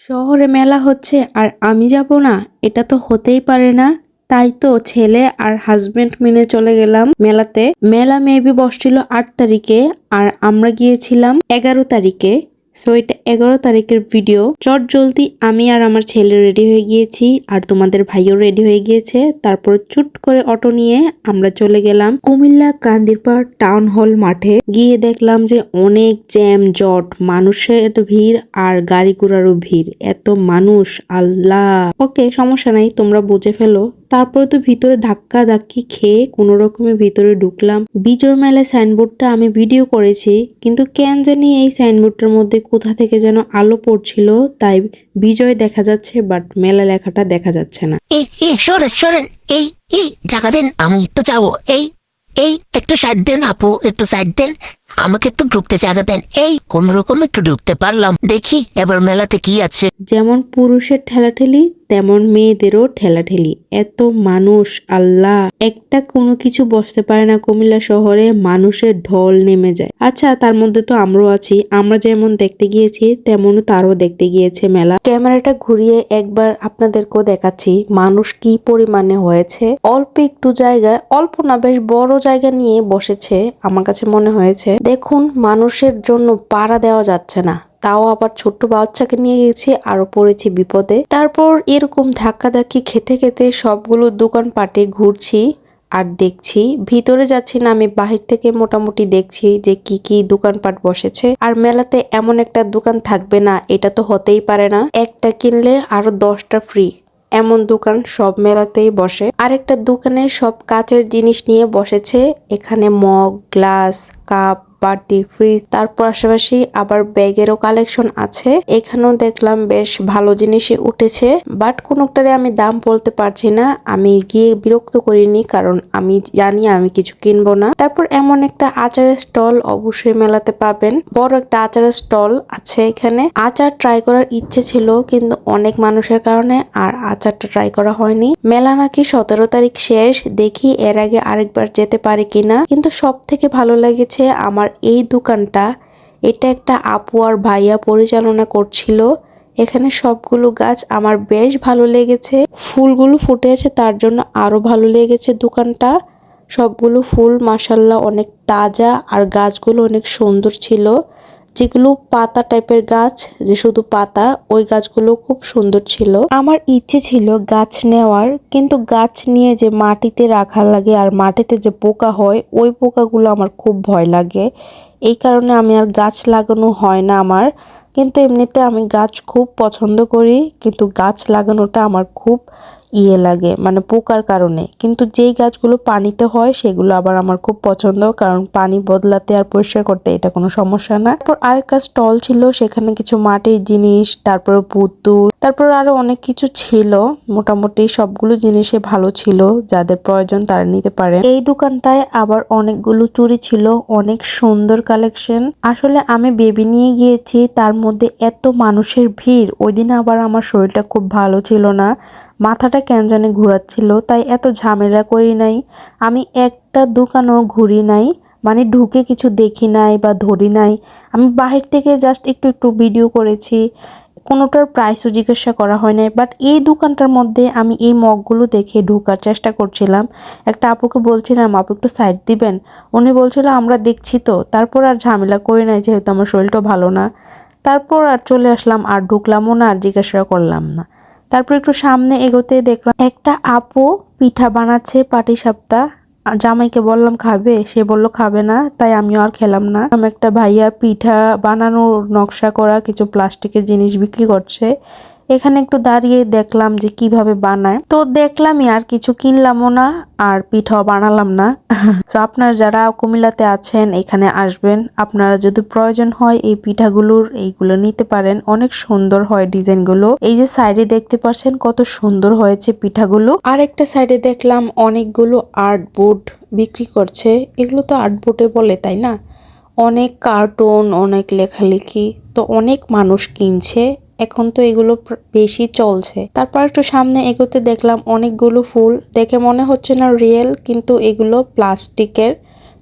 শহরে মেলা হচ্ছে আর আমি যাব না, এটা তো হতেই পারে না। তাই তো ছেলে আর হাজবেন্ড মিলে চলে গেলাম মেলাতে। মেলা মেবি বসছিল 8 তারিখে আর আমরা গিয়েছিলাম 11 তারিখে। সো এটা 11 তারিখের ভিডিও। চট জলদি আমি আর আমার ছেলে রেডি হয়ে গিয়েছি আর তোমাদের ভাইও রেডি হয়ে গিয়েছে। তারপর চুট করে অটো নিয়ে আমরা চলে গেলাম কুমিল্লা কান্দিরপাড় টাউন হল মাঠে। গিয়ে দেখলাম যে অনেক জ্যাম জট, মানুষের ভিড় আর গাড়ি ঘোড়ারও ভিড়। এত মানুষ, আল্লাহ। ওকে, সমস্যা নাই, তোমরা বুঝে ফেলো। তারপরে তো ভিতরে ধাক্কা ধাক্কি খেয়ে কোনো রকমে ভিতরে ঢুকলাম। বিজয় মেলায় সাইনবোর্ডটা আমি ভিডিও করেছি, কিন্তু কেন জানি এই সাইনবোর্ডটার মধ্যে কোথা থেকে যেন আলো পড়ছিল, তাই বিজয় দেখা যাচ্ছে বাট মেলা লেখাটা দেখা যাচ্ছে না। সরেন এই জায়গা দেন, আমি একটু যাবো। এই একটু সাইড দেন আপু, একটু সাইড দেন, আমাকে একটু ঢুকতে জায়গা দেন। এই কোন রকম একটু ঢুকতে পারলাম। দেখি এবার মেলাতে কি আছে। যেমন পুরুষের ঠেলাঠেলি তেমন মেয়েদেরও ঠেলাঠেলি। এত মানুষ, আল্লাহ। একটা কোনো কিছু বসতে পারে না কুমিল্লা শহরে, মানুষের ঢল নেমে যায়। আচ্ছা, তার মধ্যে তো আমরাও আছি। আমরা যেমন দেখতে গিয়েছি তেমন তারও দেখতে গিয়েছে মেলা। ক্যামেরাটা ঘুরিয়ে একবার আপনাদেরকেও দেখাচ্ছি মানুষ কি পরিমাণে হয়েছে। অল্প একটু জায়গায়, অল্প না বেশ বড় জায়গা নিয়ে বসেছে আমার কাছে মনে হয়েছে। দেখুন, মানুষের জন্য পাড়া দেওয়া যাচ্ছে না, তাও আবার ছোট্ট বাচ্চাকে নিয়ে গেছি, আরো পড়েছি বিপদে। তারপর এরকম ধাক্কাধাক্কি খেতে খেতে সবগুলো দোকানপাটে ঘুরছি আর দেখছি। ভিতরে যাচ্ছি না, আমি বাহির থেকে মোটামুটি দেখছি যে কি কি দোকানপাট বসেছে। আর মেলাতে এমন একটা দোকান থাকবে না, এটা তো হতেই পারে না। একটা কিনলে আরো 10টা ফ্রি, এমন দোকান সব মেলাতেই বসে। আরেকটা দোকানে সব কাচের জিনিস নিয়ে বসেছে। এখানে মগ, গ্লাস, কাপ, বাটি, ফ্রিজ, তার পাশাপাশি আবার ব্যাগেরও কালেকশন আছে। এখানেও দেখলাম বেশ ভালো জিনিসই উঠেছে, বাট কোনোটারে আমি দাম বলতে পারছি না। আমি গিয়ে বিরক্ত করিনি, কারণ আমি জানি আমি কিছু কিনবো না। তারপর এমন একটা আচারের স্টল অবশ্যই মেলাতে পাবেন। বড় একটা আচারের স্টল আছে এখানে। আচার ট্রাই করার ইচ্ছে ছিল, কিন্তু অনেক মানুষের কারণে আর আচারটা ট্রাই করা হয়নি। মেলা নাকি 17 তারিখ শেষ, দেখি এর আগে আরেকবার যেতে পারি কিনা। কিন্তু সব থেকে ভালো লেগেছে আমার এই দোকানটা। এটা একটা আপু আর ভাইয়া পরিচালনা করছিল। এখানে সবগুলো গাছ আমার বেশ ভালো লেগেছে। ফুলগুলো ফুটে আছে, তার জন্য আরো ভালো লেগেছে দোকানটা। সবগুলো ফুল মাশাল্লাহ অনেক তাজা, আর গাছগুলো অনেক সুন্দর ছিল। যেগুলো পাতা টাইপের গাছ, যে শুধু পাতা, ওই গাছগুলো খুব সুন্দর ছিল। আমার ইচ্ছে ছিল গাছ নেওয়ার, কিন্তু গাছ নিয়ে যে মাটিতে রাখা লাগে আর মাটিতে যে পোকা হয়, ওই পোকাগুলো আমার খুব ভয় লাগে। এই কারণে আমি আর গাছ লাগানো হয় না আমার। কিন্তু এমনিতে আমি গাছ খুব পছন্দ করি, কিন্তু গাছ লাগানোটা আমার খুব লাগে, মানে পোকার কারণে। কিন্তু যেই গাছগুলো পানিতে হয় সেগুলো আবার আমার খুব পছন্দ, কারণ পানি বদলাতে আর পরিষ্কার করতে এটা কোনো সমস্যা না। তারপর আরেকটা স্টল ছিল, সেখানে কিছু মাটির জিনিস, তারপর পুতুল, তারপর আরো অনেক কিছু ছিল। মোটামুটি সবগুলো জিনিসই ভালো ছিল, যাদের প্রয়োজন তারা নিতে পারে। এই দোকানটায় আবার অনেকগুলো চুড়ি ছিল, অনেক সুন্দর কালেকশন। আসলে আমি বেবি নিয়ে গিয়েছি, তার মধ্যে এত মানুষের ভিড়। ওই দিন আবার আমার শরীরটা খুব ভালো ছিল না, মাথাটা কেন জানি ঘোরাচ্ছিল, তাই এত ঝামেলা করি নাই। আমি একটা দোকানও ঘুরি নাই, মানে ঢুকে কিছু দেখি নাই বা ধরি নাই। আমি বাহির থেকে জাস্ট একটু একটু ভিডিও করেছি, কোনোটার প্রাইসও জিজ্ঞাসা করা হয় নাই। বাট এই দোকানটার মধ্যে আমি এই মগগুলো দেখে ঢোকার চেষ্টা করছিলাম। একটা আপুকে বলছিলাম, আপু একটু সাইড দিবেন। উনি বলছিল আমরা দেখছি তো। তারপর আর ঝামেলা করি নাই, যেহেতু আমার শরীরটা ভালো না। তারপর আর চলে আসলাম, আর ঢুকলামও না, আর জিজ্ঞাসা করলাম না। তারপর একটু সামনে এগোতে দেখলাম একটা আপু পিঠা বানাচ্ছে, পাটিসাপটা। জামাইকে বললাম খাবে, সে বলল খাবে না, তাই আমিও আর খেলাম না। একটা ভাইয়া পিঠা বানানোর নকশা করা কিছু প্লাস্টিকের জিনিস বিক্রি করছে। এখানে একটু দাঁড়িয়ে দেখলাম যে কিভাবে বানায়, তো দেখলামই, আর কিছু কিনলামও না, আর পিঠাও বানালাম না। তো আপনারা যারা কুমিল্লাতে আছেন এখানে আসবেন, আপনারা যদি প্রয়োজন হয় এই পিঠাগুলোর, এইগুলো নিতে পারেন। অনেক সুন্দর হয় ডিজাইনগুলো। এই যে সাইডে দেখতে পাচ্ছেন কত সুন্দর হয়েছে পিঠাগুলো। আর একটা সাইডে দেখলাম অনেকগুলো আর্ট বোর্ড বিক্রি করছে। এগুলো তো আর্ট বোর্ডে বলে, তাই না? অনেক কার্টুন, অনেক লেখালেখি, তো অনেক মানুষ কিনছে। এখন তো এগুলো বেশি চলছে। তারপর একটু সামনে এগোতে দেখলাম অনেকগুলো ফুল, দেখে মনে হচ্ছে না রিয়েল, কিন্তু এগুলো প্লাস্টিকের,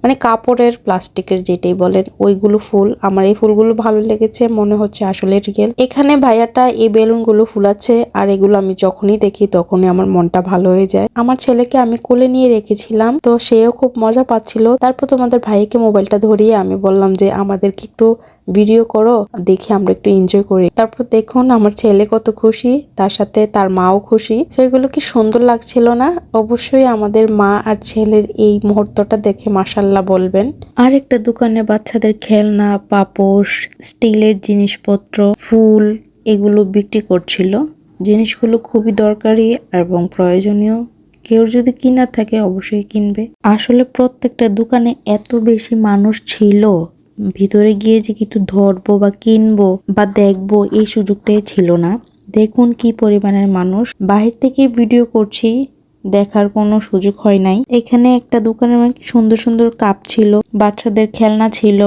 মানে কাপড়ের প্লাস্টিকের যেটাই বলেন ওইগুলো ফুল। আমার এই ফুলগুলো ভালো লেগেছে, মনে হচ্ছে আসলে রিয়েল। এখানে ভাইয়াটা এই বেলুনগুলো ফুলাচ্ছে আর এগুলো আমি যখনই দেখি তখনই আমার মনটা ভালো হয়ে যায়। আমার ছেলেকে আমি কোলে নিয়ে রেখেছিলাম, তো সেও খুব মজা পাচ্ছিল। তারপর তোমাদের ভাইকে মোবাইলটা ধরিয়ে আমি বললাম যে আমাদেরকে একটু ভিডিও করো, দেখি আমরা একটু এনজয় করি। তারপর দেখুন আমার ছেলে কত খুশি, তার সাথে তার মাও খুশি। সেগুলো কি সুন্দর লাগছিল না? অবশ্যই আমাদের মা আর ছেলের এই মুহূর্তটা দেখে মাশাল্লাহ বলবেন। আর একটা দোকানে বাচ্চাদের খেলনা, পাপোশ, স্টিলের জিনিসপত্র, ফুল এগুলো বিক্রি করছিল। জিনিসগুলো খুবই দরকারি এবং প্রয়োজনীয়। কেউ যদি কিনার থাকে অবশ্যই কিনবে। আসলে প্রত্যেকটা দোকানে এত বেশি মানুষ ছিল, ভিতরে গিয়ে যে কিছু ধরবো বা কিনবো বা দেখবো এই সুযোগটাই ছিল না। দেখুন কি পরিমাণের মানুষ। বাহির থেকে ভিডিও করছি, দেখার কোনো সুযোগ হয় নাই। এখানে একটা দোকানে সুন্দর সুন্দর কাপ ছিল, বাচ্চাদের খেলনা ছিল,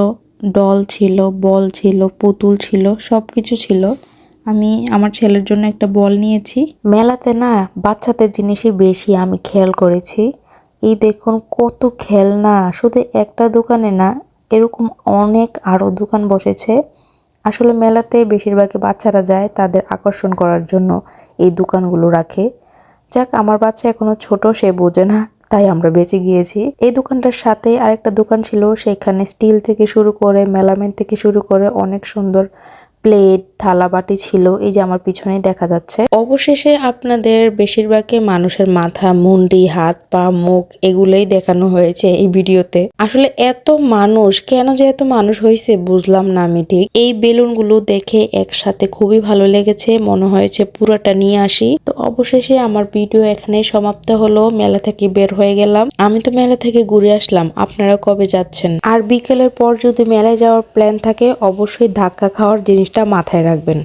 ডল ছিল, বল ছিল, পুতুল ছিল, সবকিছু ছিল। আমি আমার ছেলের জন্য একটা বল নিয়েছি। মেলাতে না বাচ্চাদের জিনিসই বেশি আমি খেয়াল করেছি। এই দেখুন কত খেলনা, শুধু একটা দোকানে না, এরকম অনেক আরো দোকান বসেছে। আসলে মেলাতে বেশিরভাগই বাচ্চারা যায় তাদের আকর্ষণ করার জন্য এই দোকানগুলো রাখে। যাক, আমার বাচ্চা এখনো ছোট, সে বোঝে না, তাই আমরা বেঁচে গিয়েছি। এই দোকানটার সাথে আরেকটা দোকান ছিল, সেখানে স্টিল থেকে শুরু করে মেলামেন থেকে শুরু করে অনেক সুন্দর প্লেট, থালা, বাটি ছিল। এই যে আমার পিছনেই দেখা যাচ্ছে। অবশেষে আপনাদের বেশিরভাগই মানুষের মাথা, মুন্ডি, হাত, পা, মুখ এগুলোই দেখানো হয়েছে এই ভিডিওতে। আসলে এত মানুষ, কেন যে এত মানুষ হয়েছে বুঝলাম না আমি ঠিক। এই বেলুনগুলো দেখে একসাথে খুবই ভালো লেগেছে, মনে হয়েছে পুরোটা নিয়ে আসি। তো অবশেষে আমার ভিডিও এখানে সমাপ্ত হলো। মেলা থেকে বের হয়ে গেলাম। আমি তো মেলা থেকে ঘুরে আসলাম, আপনারা কবে যাচ্ছেন? আর বিকেলের পর যদি মেলায় যাওয়ার প্ল্যান থাকে অবশ্যই ধাক্কা খাওয়ার জিনিসটা মাথায় রাখবেন।